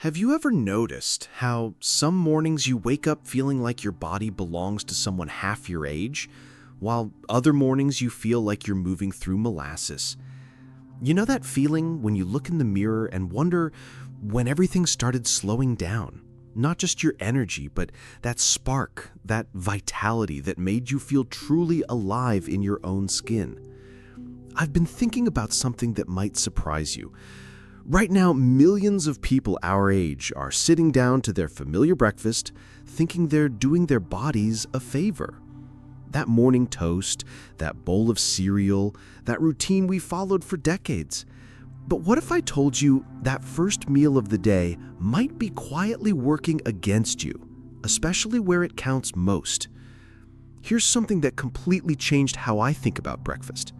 Have you ever noticed how some mornings you wake up feeling like your body belongs to someone half your age, while other mornings you feel like you're moving through molasses? You know that feeling when you look in the mirror and wonder when everything started slowing down? Not just your energy, but that spark, that vitality that made you feel truly alive in your own skin. I've been thinking about something that might surprise you. Right now, millions of people our age are sitting down to their familiar breakfast, thinking they're doing their bodies a favor. That morning toast, that bowl of cereal, that routine we followed for decades. But what if I told you that first meal of the day might be quietly working against you, especially where it counts most? Here's something that completely changed how I think about breakfast.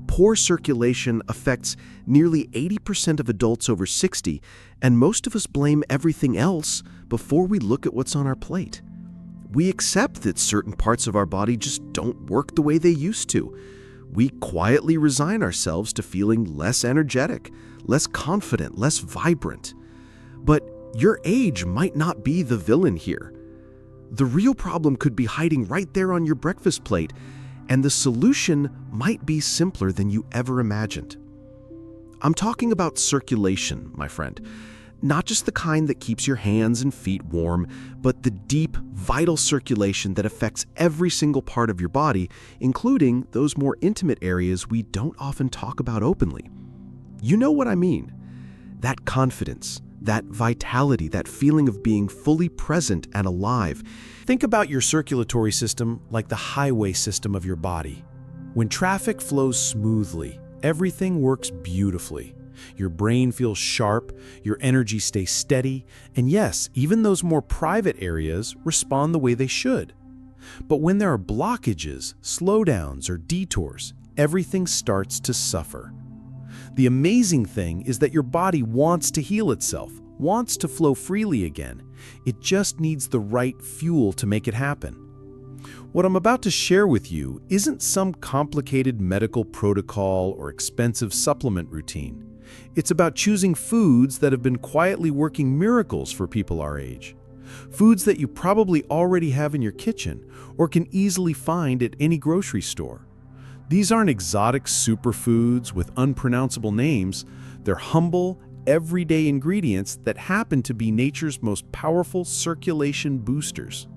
Poor circulation affects nearly 80% of adults over 60, and most of us blame everything else before we look at what's on our plate. We accept that certain parts of our body just don't work the way they used to. We quietly resign ourselves to feeling less energetic, less confident, less vibrant. But your age might not be the villain here. The real problem could be hiding right there on your breakfast plate, and the solution might be simpler than you ever imagined. I'm talking about circulation, my friend. Not just the kind that keeps your hands and feet warm, but the deep, vital circulation that affects every single part of your body, including those more intimate areas we don't often talk about openly. You know what I mean? That confidence, that vitality, that feeling of being fully present and alive. Think about your circulatory system like the highway system of your body. When traffic flows smoothly, everything works beautifully. Your brain feels sharp, your energy stays steady, and yes, even those more private areas respond the way they should. But when there are blockages, slowdowns, or detours, everything starts to suffer. The amazing thing is that your body wants to heal itself, wants to flow freely again. It just needs the right fuel to make it happen. What I'm about to share with you isn't some complicated medical protocol or expensive supplement routine. It's about choosing foods that have been quietly working miracles for people our age. Foods that you probably already have in your kitchen or can easily find at any grocery store. These aren't exotic superfoods with unpronounceable names. They're humble, everyday ingredients that happen to be nature's most powerful circulation boosters.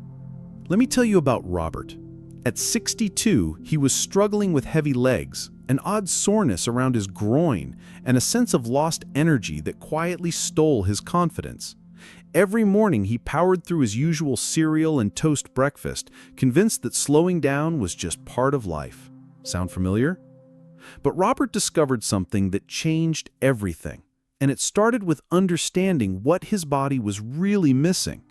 Let me tell you about Robert. At 62, he was struggling with heavy legs, an odd soreness around his groin, and a sense of lost energy that quietly stole his confidence. Every morning he powered through his usual cereal and toast breakfast, convinced that slowing down was just part of life. Sound familiar? But Robert discovered something that changed everything, and it started with understanding what his body was really missing.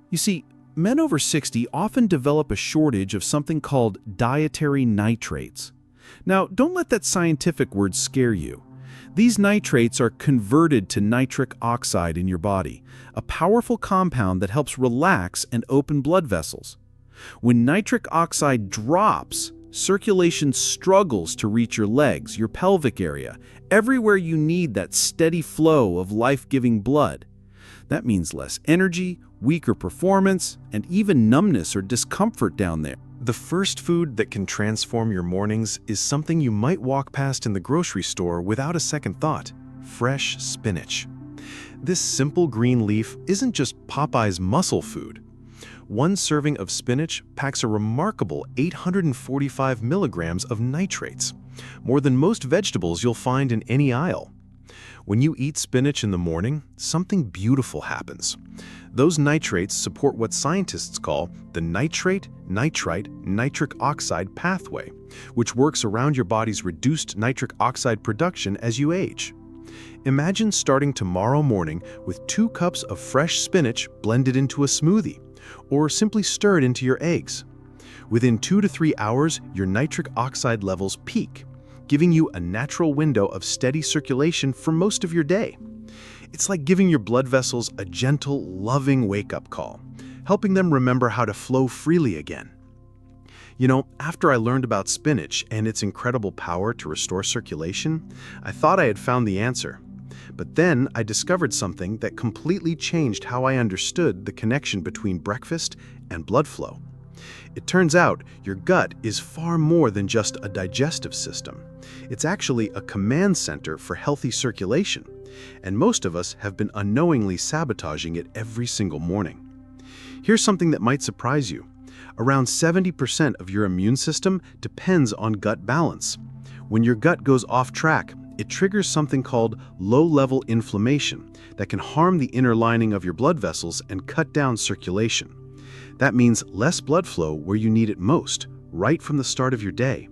You see, men over 60 often develop a shortage of something called dietary nitrates. Now, don't let that scientific word scare you. These nitrates are converted to nitric oxide in your body, a powerful compound that helps relax and open blood vessels. When nitric oxide drops, circulation struggles to reach your legs, your pelvic area, everywhere you need that steady flow of life-giving blood. That means less energy, weaker performance, and even numbness or discomfort down there. The first food that can transform your mornings is something you might walk past in the grocery store without a second thought: fresh spinach. This simple green leaf isn't just Popeye's muscle food. One serving of spinach packs a remarkable 845 milligrams of nitrates, more than most vegetables you'll find in any aisle. When you eat spinach in the morning, something beautiful happens. Those nitrates support what scientists call the nitrate-nitric oxide pathway, which works around your body's reduced nitric oxide production as you age. Imagine starting tomorrow morning with 2 cups of fresh spinach blended into a smoothie, or simply stirred into your eggs. Within 2 to 3 hours, your nitric oxide levels peak, giving you a natural window of steady circulation for most of your day. It's like giving your blood vessels a gentle, loving wake-up call, helping them remember how to flow freely again. You know, after I learned about spinach and its incredible power to restore circulation, I thought I had found the answer. But then I discovered something that completely changed how I understood the connection between breakfast and blood flow. It turns out your gut is far more than just a digestive system. It's actually a command center for healthy circulation, and most of us have been unknowingly sabotaging it every single morning. Here's something that might surprise you. Around 70% of your immune system depends on gut balance. When your gut goes off track, it triggers something called low-level inflammation that can harm the inner lining of your blood vessels and cut down circulation. That means less blood flow where you need it most, right from the start of your day.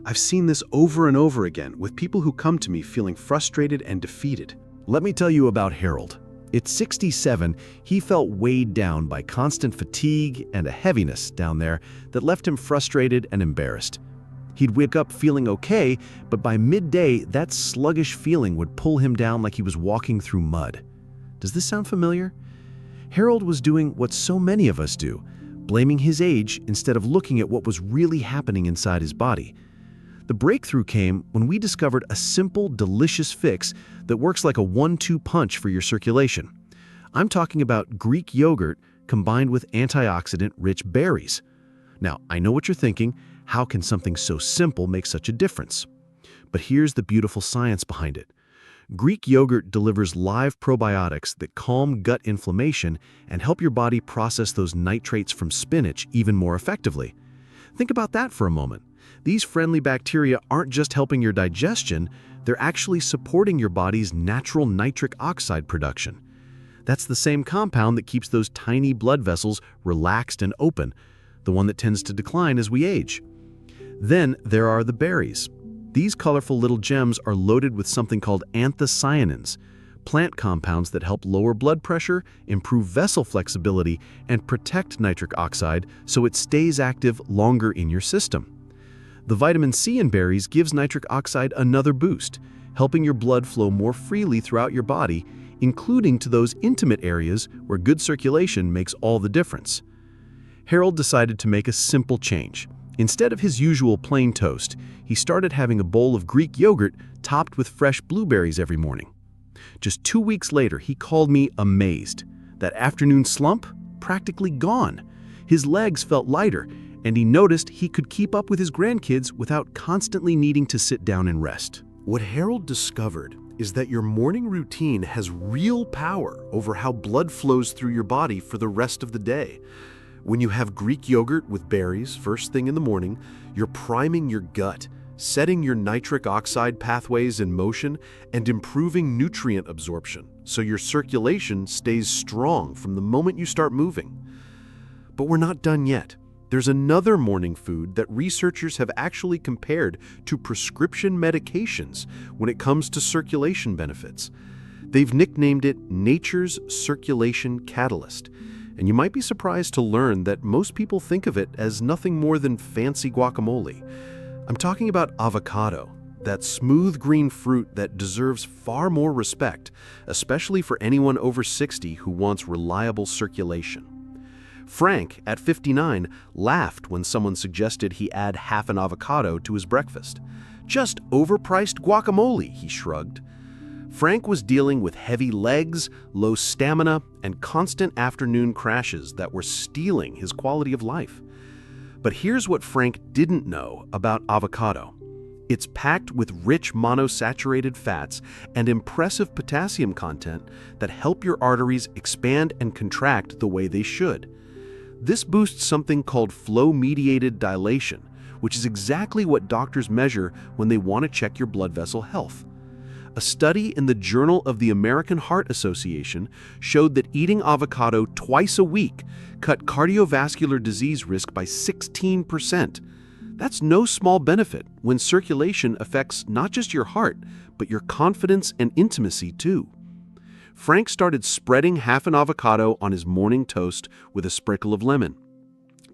I've seen this over and over again with people who come to me feeling frustrated and defeated. Let me tell you about Harold. At 67, he felt weighed down by constant fatigue and a heaviness down there that left him frustrated and embarrassed. He'd wake up feeling okay, but by midday, that sluggish feeling would pull him down like he was walking through mud. Does this sound familiar? Harold was doing what so many of us do, blaming his age instead of looking at what was really happening inside his body. The breakthrough came when we discovered a simple, delicious fix that works like a 1-2 punch for your circulation. I'm talking about Greek yogurt combined with antioxidant-rich berries. Now, I know what you're thinking. How can something so simple make such a difference? But here's the beautiful science behind it. Greek yogurt delivers live probiotics that calm gut inflammation and help your body process those nitrates from spinach even more effectively. Think about that for a moment. These friendly bacteria aren't just helping your digestion, they're actually supporting your body's natural nitric oxide production. That's the same compound that keeps those tiny blood vessels relaxed and open, the one that tends to decline as we age. Then there are the berries. These colorful little gems are loaded with something called anthocyanins, plant compounds that help lower blood pressure, improve vessel flexibility, and protect nitric oxide so it stays active longer in your system. The vitamin C in berries gives nitric oxide another boost, helping your blood flow more freely throughout your body, including to those intimate areas where good circulation makes all the difference. Harold decided to make a simple change. Instead of his usual plain toast, he started having a bowl of Greek yogurt topped with fresh blueberries every morning. Just 2 weeks later, he called me amazed. That afternoon slump, practically gone. His legs felt lighter, and he noticed he could keep up with his grandkids without constantly needing to sit down and rest. What Harold discovered is that your morning routine has real power over how blood flows through your body for the rest of the day. When you have Greek yogurt with berries first thing in the morning, you're priming your gut, setting your nitric oxide pathways in motion, and improving nutrient absorption so your circulation stays strong from the moment you start moving. But we're not done yet. There's another morning food that researchers have actually compared to prescription medications when it comes to circulation benefits. They've nicknamed it nature's circulation catalyst. And you might be surprised to learn that most people think of it as nothing more than fancy guacamole. I'm talking about avocado, that smooth green fruit that deserves far more respect, especially for anyone over 60 who wants reliable circulation. Frank, at 59, laughed when someone suggested he add half an avocado to his breakfast. Just overpriced guacamole, he shrugged. Frank was dealing with heavy legs, low stamina, and constant afternoon crashes that were stealing his quality of life. But here's what Frank didn't know about avocado. It's packed with rich monosaturated fats and impressive potassium content that help your arteries expand and contract the way they should. This boosts something called flow-mediated dilation, which is exactly what doctors measure when they want to check your blood vessel health. A study in the Journal of the American Heart Association showed that eating avocado twice a week cut cardiovascular disease risk by 16%. That's no small benefit when circulation affects not just your heart, but your confidence and intimacy too. Frank started spreading half an avocado on his morning toast with a sprinkle of lemon.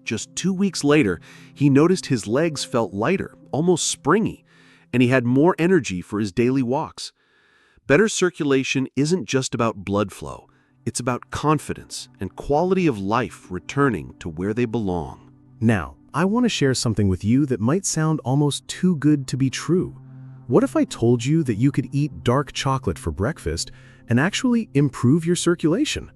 Just 2 weeks later, he noticed his legs felt lighter, almost springy, and he had more energy for his daily walks. Better circulation isn't just about blood flow. It's about confidence and quality of life returning to where they belong. Now, I want to share something with you that might sound almost too good to be true. What if I told you that you could eat dark chocolate for breakfast and actually improve your circulation?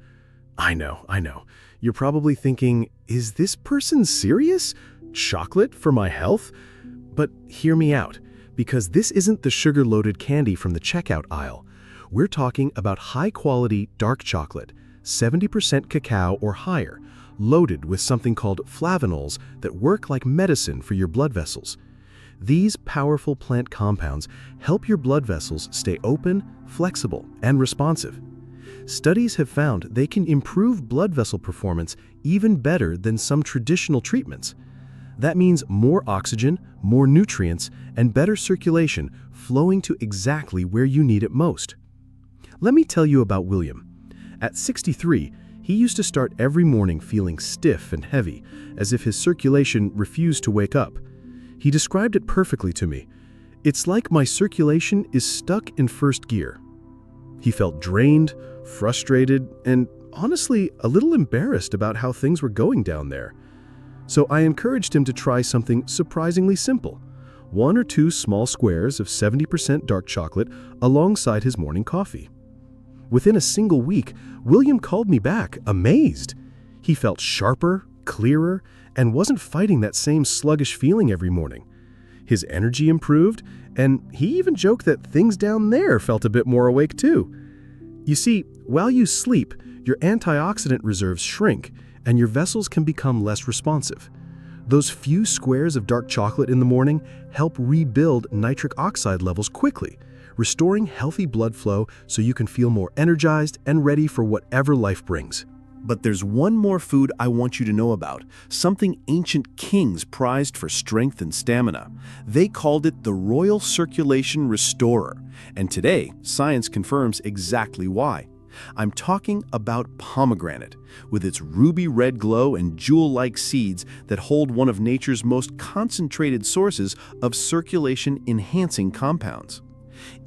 I know. You're probably thinking, is this person serious? Chocolate for my health? But hear me out, because this isn't the sugar-loaded candy from the checkout aisle. We're talking about high-quality dark chocolate, 70% cacao or higher, loaded with something called flavonols that work like medicine for your blood vessels. These powerful plant compounds help your blood vessels stay open, flexible, and responsive. Studies have found they can improve blood vessel performance even better than some traditional treatments. That means more oxygen, more nutrients, and better circulation flowing to exactly where you need it most. Let me tell you about William. At 63, he used to start every morning feeling stiff and heavy, as if his circulation refused to wake up. He described it perfectly to me. It's like my circulation is stuck in first gear. He felt drained, frustrated, and honestly a little embarrassed about how things were going down there. So I encouraged him to try something surprisingly simple: 1 or 2 small squares of 70% dark chocolate alongside his morning coffee. Within a single week, William called me back, amazed. He felt sharper, clearer, and wasn't fighting that same sluggish feeling every morning. His energy improved, and he even joked that things down there felt a bit more awake too. You see, while you sleep, your antioxidant reserves shrink, and your vessels can become less responsive. Those few squares of dark chocolate in the morning help rebuild nitric oxide levels quickly, restoring healthy blood flow so you can feel more energized and ready for whatever life brings. But there's one more food I want you to know about, something ancient kings prized for strength and stamina. They called it the Royal Circulation Restorer, and today, science confirms exactly why. I'm talking about pomegranate, with its ruby red glow and jewel-like seeds that hold one of nature's most concentrated sources of circulation-enhancing compounds.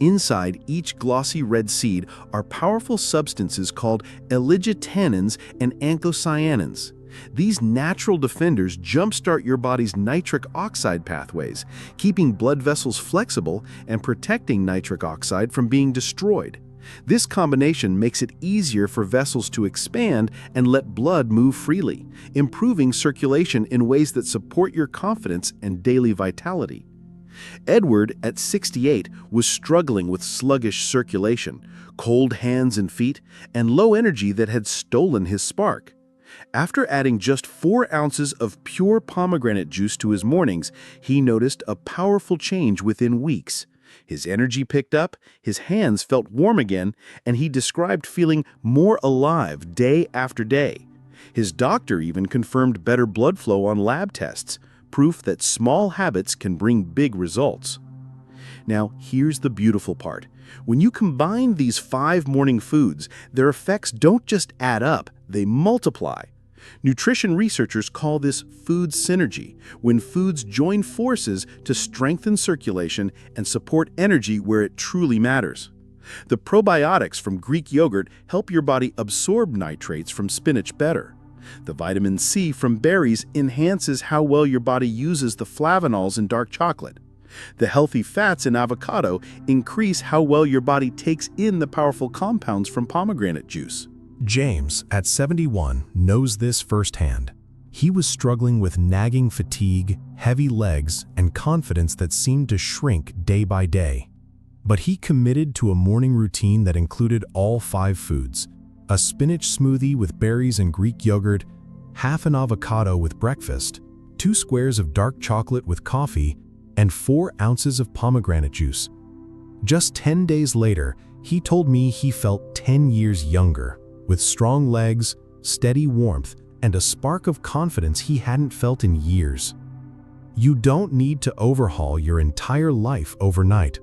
Inside each glossy red seed are powerful substances called eligotannins and anthocyanins. These natural defenders jumpstart your body's nitric oxide pathways, keeping blood vessels flexible and protecting nitric oxide from being destroyed. This combination makes it easier for vessels to expand and let blood move freely, improving circulation in ways that support your confidence and daily vitality. Edward, at 68, was struggling with sluggish circulation, cold hands and feet, and low energy that had stolen his spark. After adding just 4 ounces of pure pomegranate juice to his mornings, he noticed a powerful change within weeks. His energy picked up, his hands felt warm again, and he described feeling more alive day after day. His doctor even confirmed better blood flow on lab tests, proof that small habits can bring big results. Now, here's the beautiful part. When you combine these 5 morning foods, their effects don't just add up, they multiply. Nutrition researchers call this food synergy, when foods join forces to strengthen circulation and support energy where it truly matters. The probiotics from Greek yogurt help your body absorb nitrates from spinach better. The vitamin C from berries enhances how well your body uses the flavonols in dark chocolate. The healthy fats in avocado increase how well your body takes in the powerful compounds from pomegranate juice. James, at 71, knows this firsthand. He was struggling with nagging fatigue, heavy legs, and confidence that seemed to shrink day by day. But he committed to a morning routine that included all 5 foods: a spinach smoothie with berries and Greek yogurt, half an avocado with breakfast, 2 squares of dark chocolate with coffee, and 4 ounces of pomegranate juice. Just 10 days later, he told me he felt 10 years younger, with strong legs, steady warmth, and a spark of confidence he hadn't felt in years. You don't need to overhaul your entire life overnight.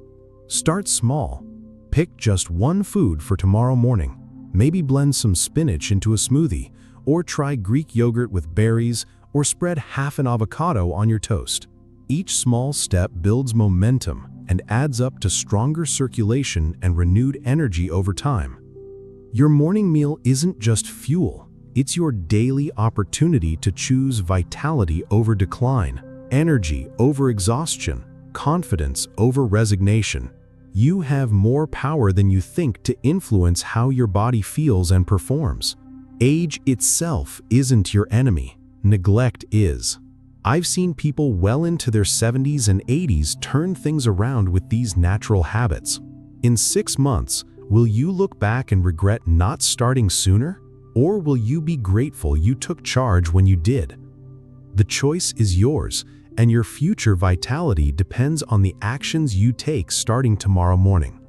Start small. Pick just 1 food for tomorrow morning. Maybe blend some spinach into a smoothie, or try Greek yogurt with berries, or spread half an avocado on your toast. Each small step builds momentum and adds up to stronger circulation and renewed energy over time. Your morning meal isn't just fuel, it's your daily opportunity to choose vitality over decline, energy over exhaustion, confidence over resignation. You have more power than you think to influence how your body feels and performs. Age itself isn't your enemy. Neglect is. I've seen people well into their 70s and 80s turn things around with these natural habits. In 6 months, will you look back and regret not starting sooner? Or will you be grateful you took charge when you did? The choice is yours, and your future vitality depends on the actions you take starting tomorrow morning.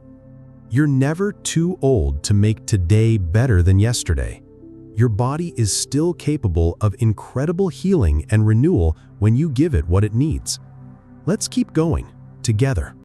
You're never too old to make today better than yesterday. Your body is still capable of incredible healing and renewal when you give it what it needs. Let's keep going, together.